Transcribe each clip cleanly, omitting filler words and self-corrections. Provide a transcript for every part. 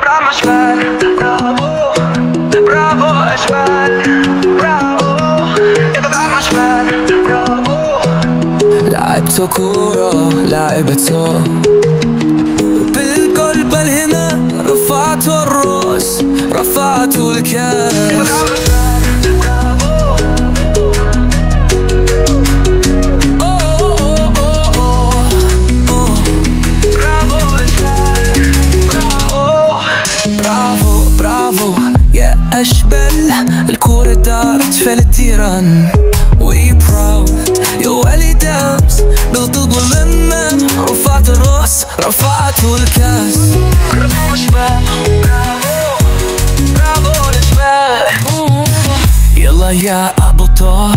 برافو شمال، برافو برافو شمال، برافو يا برافو شمال، برافو. لعبتوا كورة لعبتوا بالقلب هنا، رفعتوا الراس رفعتوا الكاس. برافو يا أشبال، الكورة دارت في التيران. We proud يا وليدات بالطب والمنن، رفعت الراس رفعت الكاس. برافو شمال، برافو برافو الشمال. يلا يا أبو طه،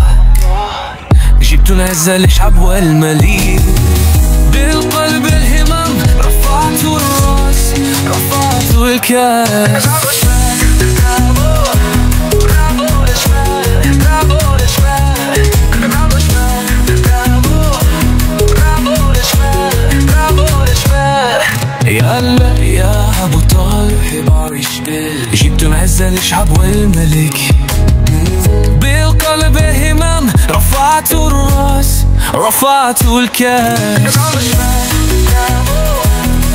جبتوا العزة للشعب والمليك. بالقلب الهمم رفعتوا الراس رفعتوا الكاس. برافو شمال، برافو برافو الشمال، برافو الشمال، برافو شمال، برافو برافو الشمال، برافو الشمال. يلا يا أبو طالب حبار يشبل، جبتوا العزة للشعب والملك. بالقلب الهمم رفعتوا الراس رفعتوا الكاس. برافو شمال، برافو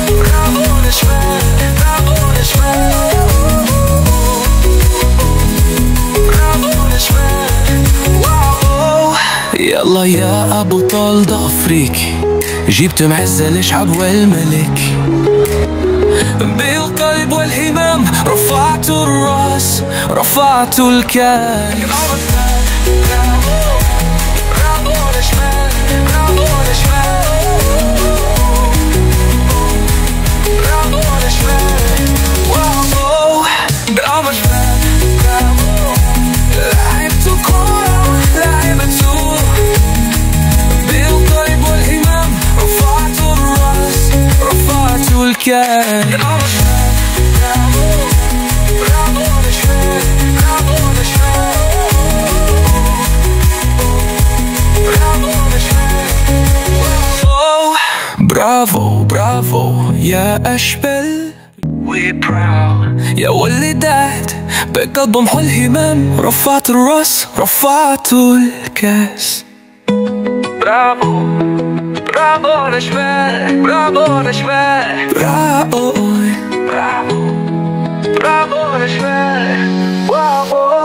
برافو الشمال، برافو الشمال، برافو الشمال. واو. يلا يا أبو طال افريقي، جبتوا معزة للشعب والملك. بالقلب والهمم رفعتوا الراس رفعتوا الكاس. برافو برافو الشمال، برافو الشمال، برافو الشمال. واو. برافو شمال، برافو. لعبتوا كورة لعبتوا بالقلب والهمم، رفعتوا الراس رفعتوا الكاس. برافو شمال، برافو برافو الشمال، برافو الشمال، برافو الشمال. واو. برافو برافو يا أشبل، We proud يا ولدات بقلبهم الهمم، رفعت الراس رفعتوا الكاس. برافو برافو الشمال، برافو الشمال، برافو برافو برافو الشمال. واو.